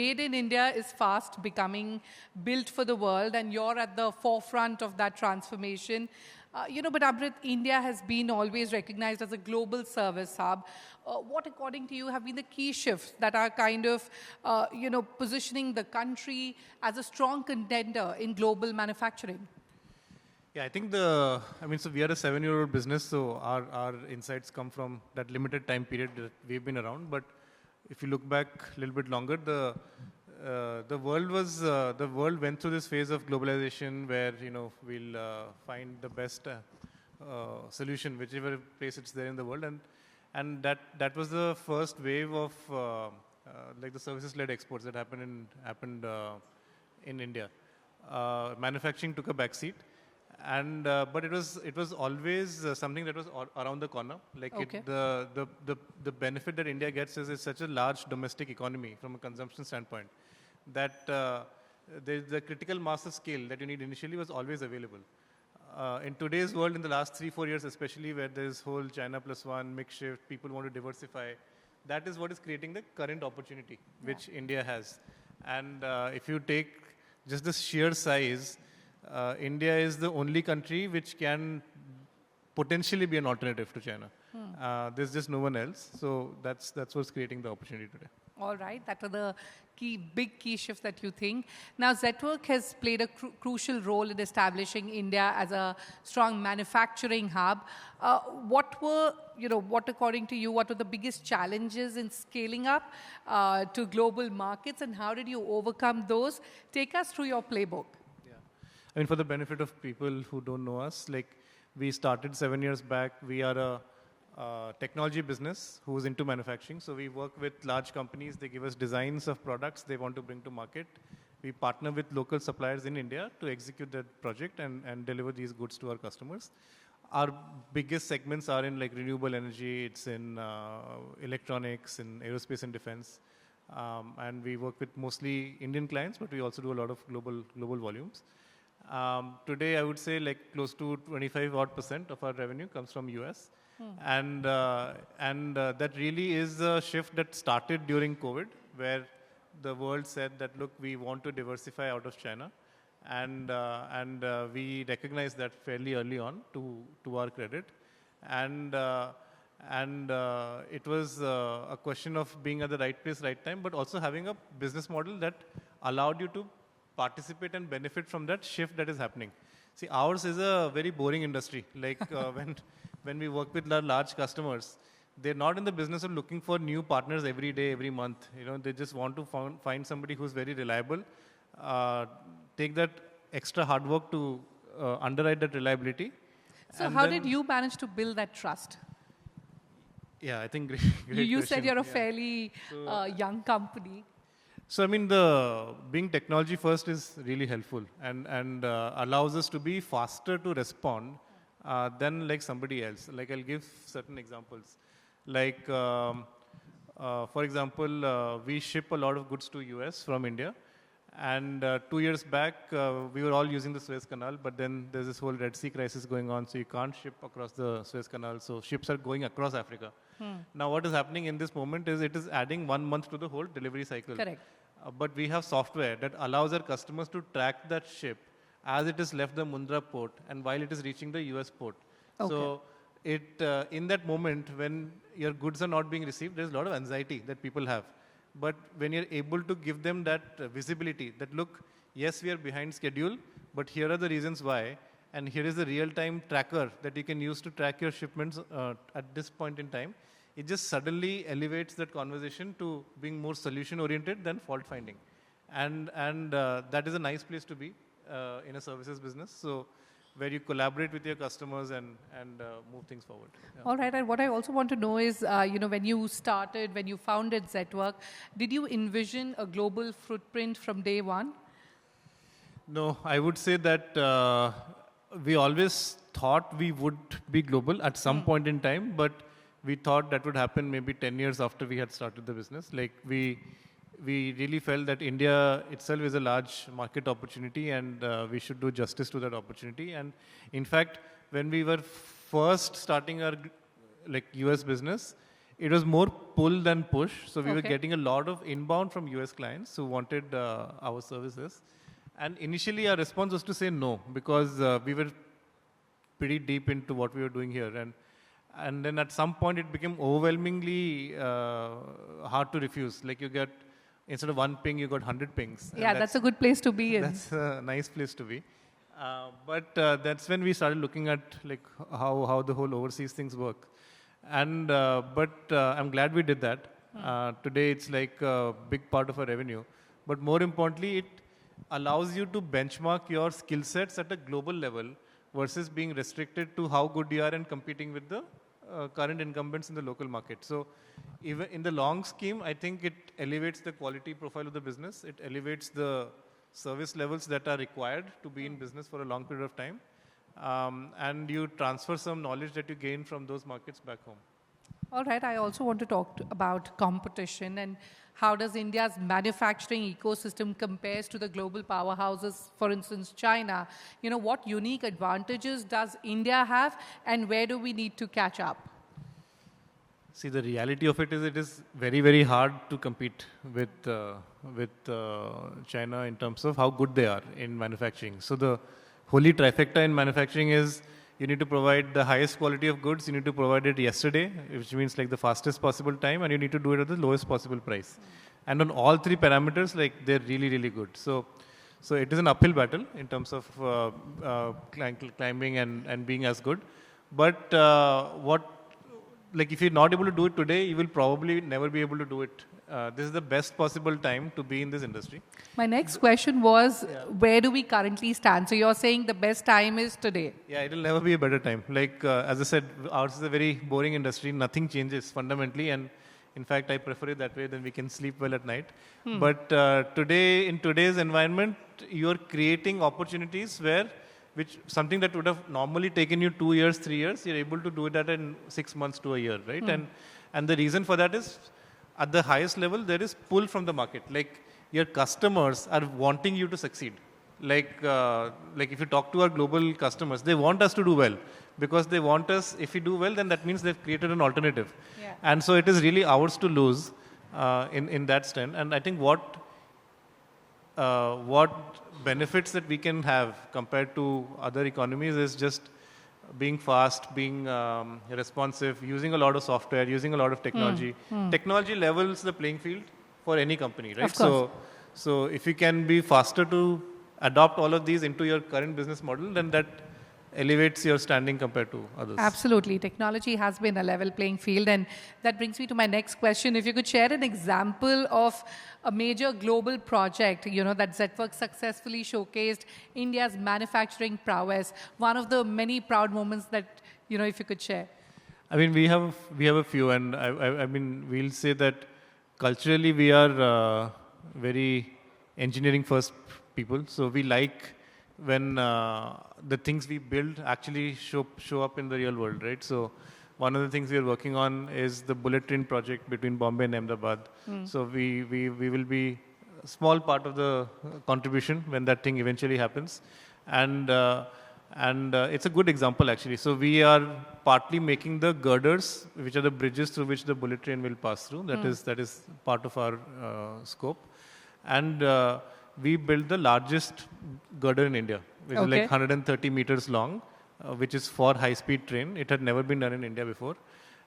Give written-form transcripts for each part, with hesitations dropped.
Made in India is fast becoming built for the world, and you're at the forefront of that transformation. But Amrit, India has been always recognized as a global service hub. What, according to you, have been the key shifts that are kind of, positioning the country as a strong contender in global manufacturing? Yeah, I think so we are a 7-year-old business, so our insights come from that limited time period that we've been around. But if you look back a little bit longer, the world went through this phase of globalization where, we'll find the best solution, whichever place it's there in the world. And that was the first wave of like the services-led exports that happened in India. Manufacturing took a backseat. But it was always something that was around the corner. Like okay. The benefit that India gets is it's such a large domestic economy from a consumption standpoint that the critical mass of scale that you need initially was always available. In today's world, in the last 3-4 years especially, where there's whole China plus one, mix shift, people want to diversify, that is what is creating the current opportunity which India has. And if you take just the sheer size, India is the only country which can potentially be an alternative to China. There's just no one else. So that's what's creating the opportunity today. All right, that are the big key shifts that you think. Now, Zetwerk has played a crucial role in establishing India as a strong manufacturing hub. What according to you, what were the biggest challenges in scaling up to global markets, and how did you overcome those? Take us through your playbook. For the benefit of people who don't know us, like we started 7 years back. We are a technology business who's into manufacturing. So we work with large companies. They give us designs of products they want to bring to market. We partner with local suppliers in India to execute that project and deliver these goods to our customers. Our biggest segments are in like renewable energy. It's in electronics, in aerospace and defense. And we work with mostly Indian clients, but we also do a lot of global volumes. Today, I would say like close to 25% of our revenue comes from US. And that really is a shift that started during COVID, where the world said that, look, we want to diversify out of China. And we recognized that fairly early on to our credit. And it was a question of being at the right place, right time, but also having a business model that allowed you to participate and benefit from that shift that is happening. See, ours is a very boring industry. Like when we work with large customers, they're not in the business of looking for new partners every day, every month. They just want to find somebody who's very reliable, take that extra hard work to underwrite that reliability. So how did you manage to build that trust? Yeah, I think great you question. said you're a fairly young company. So, being technology first is really helpful and allows us to be faster to respond than like somebody else. Like I'll give certain examples. Like, for example, we ship a lot of goods to US from India. And 2 years back, we were all using the Suez Canal, but then there's this whole Red Sea crisis going on, so you can't ship across the Suez Canal. So ships are going across Africa. Now, what is happening in this moment is it is adding 1 month to the whole delivery cycle. Correct. But we have software that allows our customers to track that ship as it is left the Mundra port and while it is reaching the US port. Okay. So in that moment when your goods are not being received, there's a lot of anxiety that people have. But when you're able to give them that visibility, that look, yes, we are behind schedule, but here are the reasons why, and here is the real-time tracker that you can use to track your shipments at this point in time, it just suddenly elevates that conversation to being more solution-oriented than fault-finding. And that is a nice place to be in a services business. So where you collaborate with your customers and move things forward. Yeah. All right, and what I also want to know is, when you founded Zetwerk, did you envision a global footprint from day one? No, I would say that we always thought we would be global at some point in time, but we thought that would happen maybe 10 years after we had started the business. Like we really felt that India itself is a large market opportunity and we should do justice to that opportunity. And in fact, when we were first starting our US business, it was more pull than push. So we were Okay. getting a lot of inbound from US clients who wanted our services. And initially our response was to say no, because we were pretty deep into what we were doing here. And then at some point it became overwhelmingly hard to refuse. Like you get, instead of one ping, you got 100 pings. And Yeah, that's a good place to be in. That's a nice place to be. But that's when we started looking at like how the whole overseas things work. And but I'm glad we did that. Today it's like a big part of our revenue. But more importantly, it allows you to benchmark your skill sets at a global level versus being restricted to how good you are and competing with the current incumbents in the local market. So even in the long scheme, I think it elevates the quality profile of the business. It elevates the service levels that are required to be in business for a long period of time. And you transfer some knowledge that you gain from those markets back home. All right, I also want to talk about competition and how does India's manufacturing ecosystem compares to the global powerhouses, for instance, China. You know, what unique advantages does India have and where do we need to catch up? See, the reality of it is very, very hard to compete with China in terms of how good they are in manufacturing. So the holy trifecta in manufacturing is you need to provide the highest quality of goods, you need to provide it yesterday, which means like the fastest possible time, and you need to do it at the lowest possible price. And on all three parameters, like they're really, really good. So it is an uphill battle in terms of climbing and being as good. But like if you're not able to do it today, you will probably never be able to do it. This is the best possible time to be in this industry. My next question was, where do we currently stand? So you're saying the best time is today. Yeah, it will never be a better time. Like, as I said, ours is a very boring industry. Nothing changes fundamentally. And in fact, I prefer it that way, then we can sleep well at night. But today, in today's environment, you're creating opportunities which something that would have normally taken you 2 years, 3 years, you're able to do that in 6 months to a year, right? And the reason for that is, at the highest level, there is pull from the market. Like your customers are wanting you to succeed. Like if you talk to our global customers, they want us to do well because they want us. If we do well, then that means they've created an alternative. Yeah. And so it is really ours to lose in that stand. And I think what benefits that we can have compared to other economies is just being fast, being responsive, using a lot of software, using a lot of technology. Technology levels the playing field for any company, right? Of course. So if you can be faster to adopt all of these into your current business model, then that elevates your standing compared to others. Absolutely. Technology has been a level playing field. And that brings me to my next question. If you could share an example of a major global project, you know, that Zetwerk successfully showcased India's manufacturing prowess, one of the many proud moments that, you know, if you could share. I mean, we have a few, and I mean, we'll say that culturally we are very engineering first people. So we like when the things we build actually show up in the real world, right? So one of the things we are working on is the bullet train project between Bombay and Ahmedabad. So we will be a small part of the contribution when that thing eventually happens. And it's a good example actually. So we are partly making the girders, which are the bridges through which the bullet train will pass through. That is part of our scope. And we built the largest girder in India, which is like 130 meters long, which is for high-speed train. It had never been done in India before.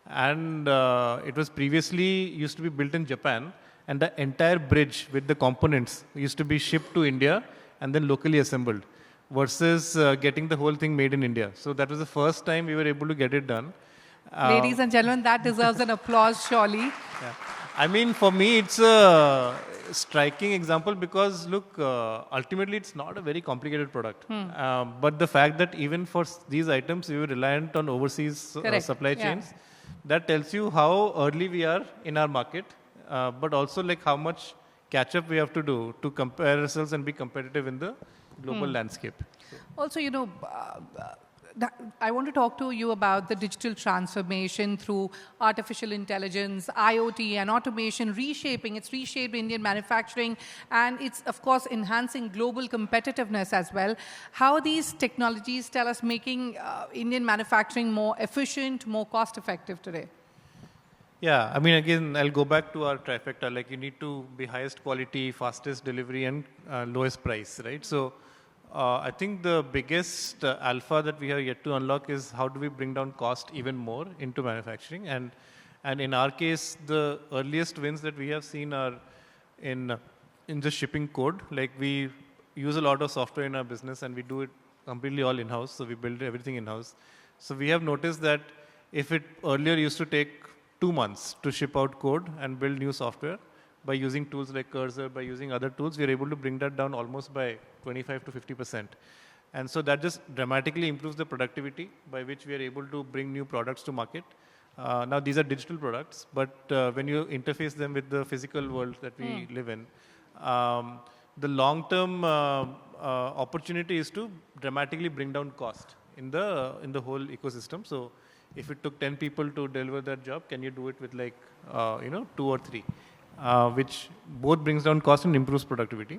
And it was previously used to be built in Japan. And the entire bridge with the components used to be shipped to India and then locally assembled versus getting the whole thing made in India. So that was the first time we were able to get it done. Ladies and gentlemen, that deserves an applause, surely. Yeah. I mean, for me, it's a striking example because, look, ultimately, it's not a very complicated product. But the fact that even for these items, we were reliant on overseas supply chains, that tells you how early we are in our market, but also like how much catch-up we have to do to compare ourselves and be competitive in the global landscape. Also, you know, I want to talk to you about the digital transformation through artificial intelligence, IoT, and automation reshaping. It's reshaped Indian manufacturing, and it's, of course, enhancing global competitiveness as well. How are these technologies tell us making Indian manufacturing more efficient, more cost-effective today? Yeah, I mean, again, I'll go back to our trifecta. Like, you need to be highest quality, fastest delivery, and lowest price, right? So, I think the biggest alpha that we have yet to unlock is how do we bring down cost even more into manufacturing. And in our case, the earliest wins that we have seen are in in the shipping code. Like, we use a lot of software in our business, and we do it completely all in-house. So we build everything in-house. So we have noticed that if it earlier used to take 2 months to ship out code and build new software, by using tools like Cursor, by using other tools, we are able to bring that down almost by 25 to 50%. And so that just dramatically improves the productivity by which we are able to bring new products to market. Now, these are digital products, but when you interface them with the physical world that we live in, the long-term opportunity is to dramatically bring down cost in the whole ecosystem. So, if it took 10 people to deliver that job, can you do it with like 2 or 3, which both brings down cost and improves productivity.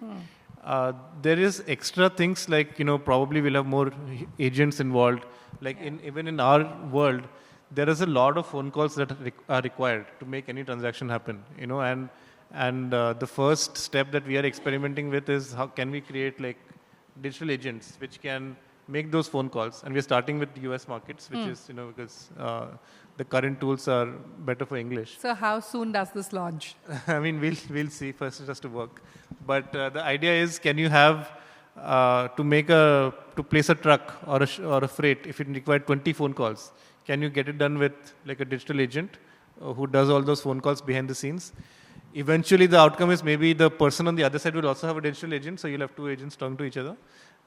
There is extra things like probably we'll have more agents involved. Like even in our world, there is a lot of phone calls that are required to make any transaction happen. And the first step that we are experimenting with is how can we create like digital agents which can make those phone calls. And we're starting with the US markets, which is because the current tools are better for English. So how soon does this launch? I mean, we'll see. First, it has to work. But the idea is, can you have to place a truck or a freight if it required 20 phone calls? Can you get it done with like a digital agent who does all those phone calls behind the scenes? Eventually, the outcome is maybe the person on the other side will also have a digital agent, so you'll have 2 agents talking to each other.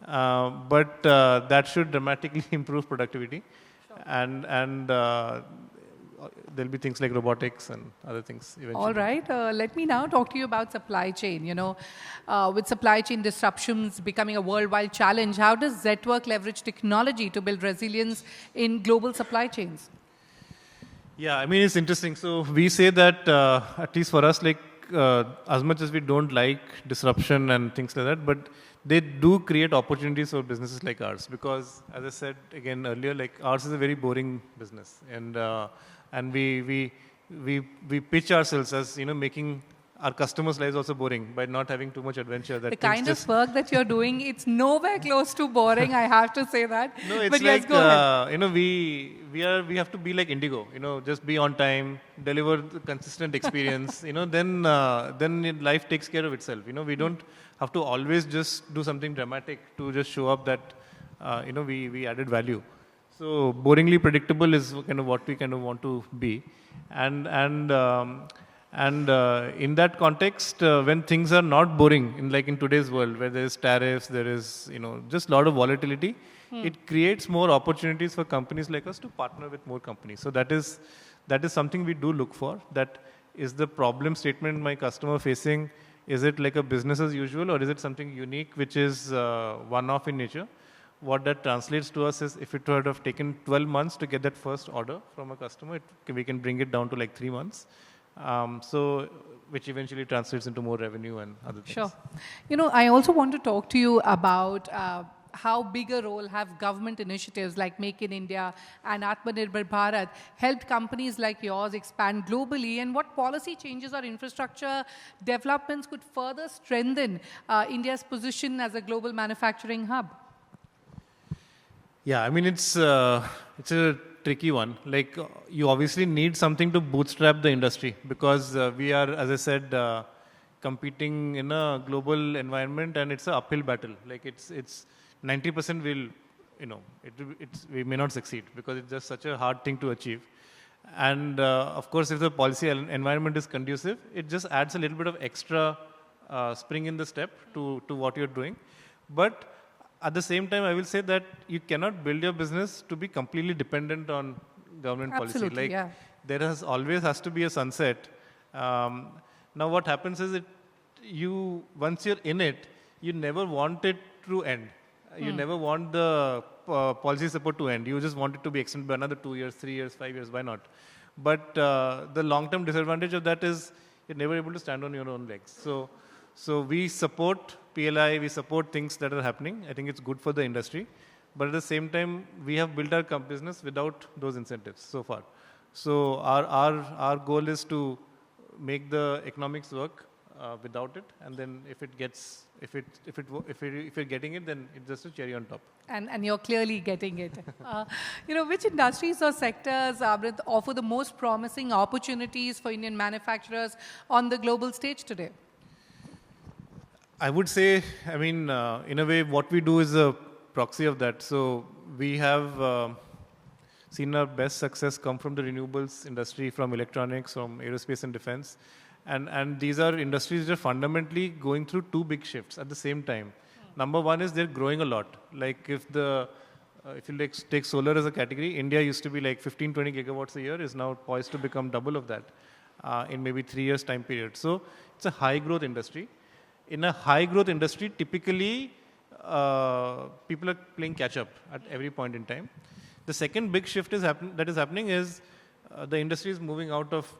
But that should dramatically improve productivity, and there'll be things like robotics and other things eventually. All right. Let me now talk to you about supply chain. With supply chain disruptions becoming a worldwide challenge, how does Zetwerk leverage technology to build resilience in global supply chains? Yeah, I mean, it's interesting. So we say that, at least for us, like as much as we don't like disruption and things like that, but they do create opportunities for businesses like ours. Because, as I said again earlier, like ours is a very boring business, and we pitch ourselves as making our customers' lives also boring by not having too much adventure. That the kind of work that you're doing, it's nowhere close to boring. I have to say that. No, it's but like yes, go ahead. we have to be like Indigo. Just be on time, deliver the consistent experience. Then life takes care of itself. We don't have to always just do something dramatic to just show up that we added value. So boringly predictable is kind of what we kind of want to be, and in that context, when things are not boring, in today's world where there is tariffs, there is just a lot of volatility, it creates more opportunities for companies like us to partner with more companies. So that is something we do look for. That is the problem statement my customer facing. Is it like a business as usual, or is it something unique which is one-off in nature? What that translates to us is if it would have taken 12 months to get that first order from a customer, we can bring it down to like 3 months. So, which eventually translates into more revenue and other things. Sure. I also want to talk to you about how big a role have government initiatives like Make in India and Atmanirbhar Bharat helped companies like yours expand globally, and what policy changes or infrastructure developments could further strengthen India's position as a global manufacturing hub? Yeah, I mean, it's a tricky one. Like, you obviously need something to bootstrap the industry because we are, as I said, competing in a global environment, and it's an uphill battle. Like, it's 90% we may not succeed because it's just such a hard thing to achieve. And of course, if the policy environment is conducive, it just adds a little bit of extra spring in the step to what you're doing. But at the same time, I will say that you cannot build your business to be completely dependent on government Absolutely, policy. Like, yeah. there always has to be a sunset. Now, what happens is once you're in it, you never want it to end. You never want the policy support to end. You just want it to be extended by another 2 years, 3 years, 5 years. Why not? But the long-term disadvantage of that is you're never able to stand on your own legs. So we support PLI, we support things that are happening. I think it's good for the industry. But at the same time, we have built our business without those incentives so far. So our goal is to make the economics work without it, and then if you're getting it, then it's just a cherry on top. And you're clearly getting it. Which industries or sectors, Amrit, offer the most promising opportunities for Indian manufacturers on the global stage today? I would say, in a way, what we do is a proxy of that. So we have seen our best success come from the renewables industry, from electronics, from aerospace and defense. And these are industries that are fundamentally going through two big shifts at the same time. Number one is they're growing a lot. Like if you take solar as a category, India used to be like 15, 20 gigawatts a year, is now poised to become double of that in maybe 3 years time period. So it's a high growth industry. In a high growth industry, typically people are playing catch up at every point in time. The second big shift that is happening is the industry is moving out of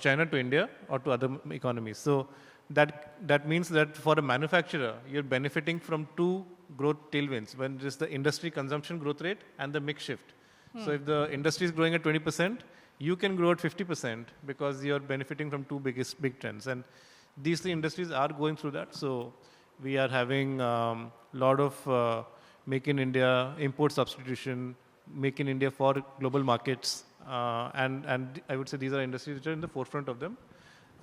China to India or to other economies. So that means that for a manufacturer, you're benefiting from two growth tailwinds, when just the industry consumption growth rate and the mix shift. So if the industry is growing at 20%, you can grow at 50% because you're benefiting from two big trends. And these three industries are going through that. So we are having a lot of make in India, import substitution, make in India for global markets. And I would say these are industries which are in the forefront of them.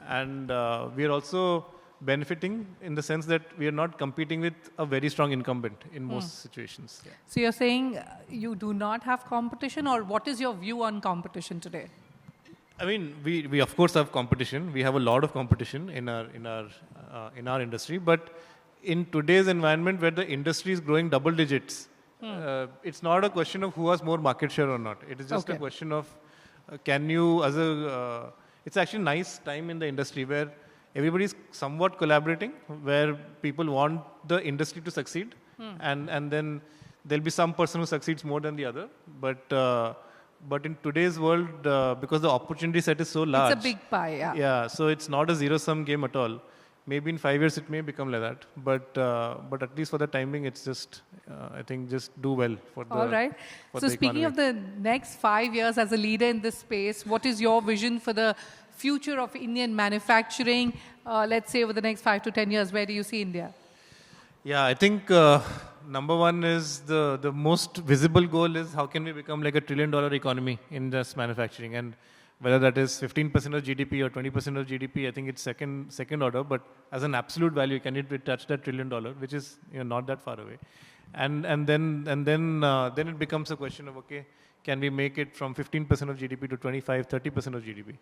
And we are also benefiting in the sense that we are not competing with a very strong incumbent in most situations. Yeah. So you're saying you do not have competition, or what is your view on competition today? I mean, we of course have competition. We have a lot of competition in our industry, but in today's environment where the industry is growing double digits, it's not a question of who has more market share or not. It is just a question of can you, it's actually a nice time in the industry where everybody is somewhat collaborating, where people want the industry to succeed, and then there'll be some person who succeeds more than the other. But in today's world, because the opportunity set is so large, it's a big pie. Yeah. Yeah. So it's not a zero-sum game at all. Maybe in 5 years it may become like that, but at least for the timing, it's just I think just do well for the. All right. So speaking of the next 5 years as a leader in this space, what is your vision for the future of Indian manufacturing? Let's say over the next 5 to 10 years, where do you see India? Yeah, I think number one is the most visible goal is how can we become like $1 trillion economy in this manufacturing, and whether that is 15% of GDP or 20% of GDP, I think it's second order. But as an absolute value, can it touch that $1 trillion, which is not that far away, and then it becomes a question of okay, can we make it from 15% of GDP to 25-30% of GDP,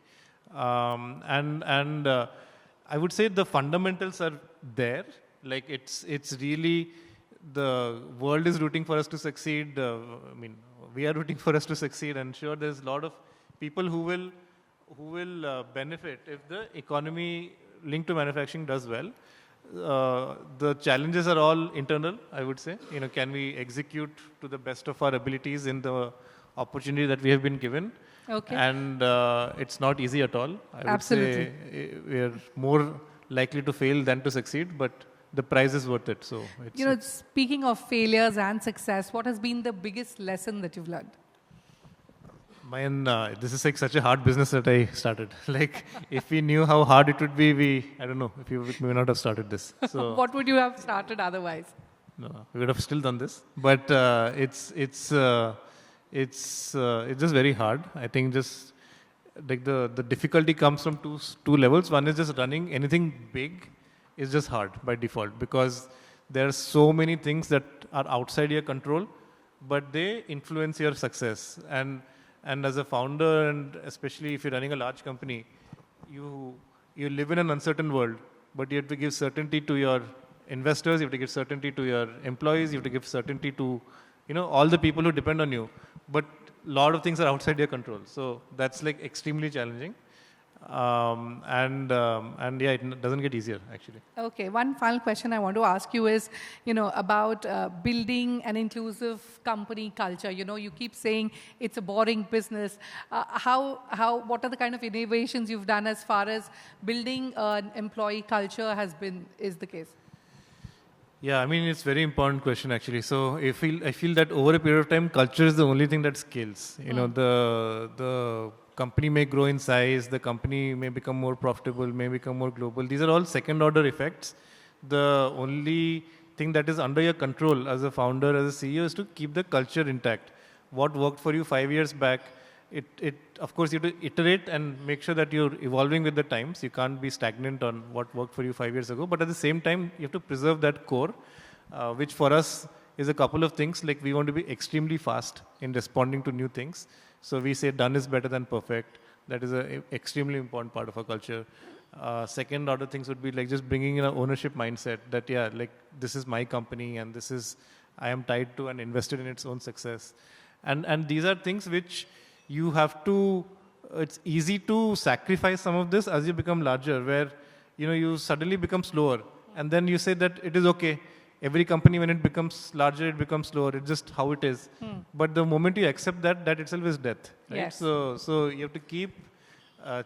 and I would say the fundamentals are there. Like it's really the world is rooting for us to succeed. I mean, we are rooting for us to succeed, and sure, there's a lot of people who will benefit if the economy linked to manufacturing does well. The challenges are all internal, I would say. Can we execute to the best of our abilities in the opportunity that we have been given? Okay. And it's not easy at all. I would Absolutely. say we are more likely to fail than to succeed, but the prize is worth it. So, speaking of failures and success, what has been the biggest lesson that you've learned? Man, this is like such a hard business that I started. Like, if we knew how hard it would be, I don't know, we may not have started this. So what would you have started otherwise? No, we would have still done this. But it's just very hard. I think just like the difficulty comes from two levels. One is just running anything big is just hard by default because there are so many things that are outside your control, but they influence your success. And as a founder, and especially if you're running a large company, you live in an uncertain world, but you have to give certainty to your investors, you have to give certainty to your employees, you have to give certainty to all the people who depend on you. But a lot of things are outside your control, so that's like extremely challenging. And yeah, it doesn't get easier actually. Okay. One final question I want to ask you is, about building an inclusive company culture. You keep saying it's a boring business. What are the kind of innovations you've done as far as building an employee culture is the case? Yeah, I mean, it's very important question actually. So I feel that over a period of time, culture is the only thing that scales. You know, the company may grow in size, the company may become more profitable, may become more global. These are all second order effects. The only thing that is under your control as a founder, as a CEO, is to keep the culture intact. What worked for you 5 years back, of course, you have to iterate and make sure that you're evolving with the times. You can't be stagnant on what worked for you 5 years ago. But at the same time, you have to preserve that core, which for us is a couple of things. Like we want to be extremely fast in responding to new things. So we say done is better than perfect. That is an extremely important part of our culture. Second order things would be like just bringing in an ownership mindset that, yeah, like this is my company and this is, I am tied to and invested in its own success. And these are things which you have to, it's easy to sacrifice some of this as you become larger, where, you know, you suddenly become slower. And then you say that it is okay. Every company, when it becomes larger, it becomes slower. It's just how it is. But the moment you accept that, that itself is death. Right? Yes. So you have to keep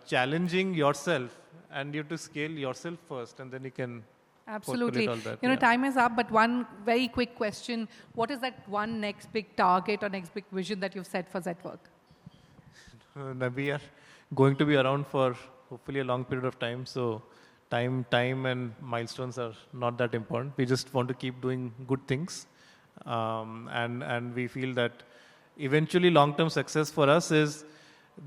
challenging yourself, and you have to scale yourself first, and then you can Absolutely. all that, You know, yeah. time is up, but one very quick question. What is that one next big target or next big vision that you've set for Zetwerk? We are going to be around for hopefully a long period of time. So time and milestones are not that important. We just want to keep doing good things. And we feel that eventually long-term success for us is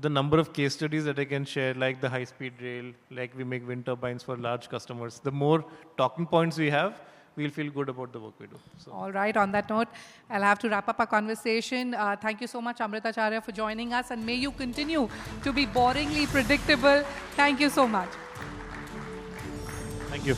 the number of case studies that I can share, like the high-speed rail, like we make wind turbines for large customers. The more talking points we have, we'll feel good about the work we do. So. All right, on that note, I'll have to wrap up our conversation. Thank you so much, Amrit Acharya, for joining us, and may you continue to be boringly predictable. Thank you so much. Thank you.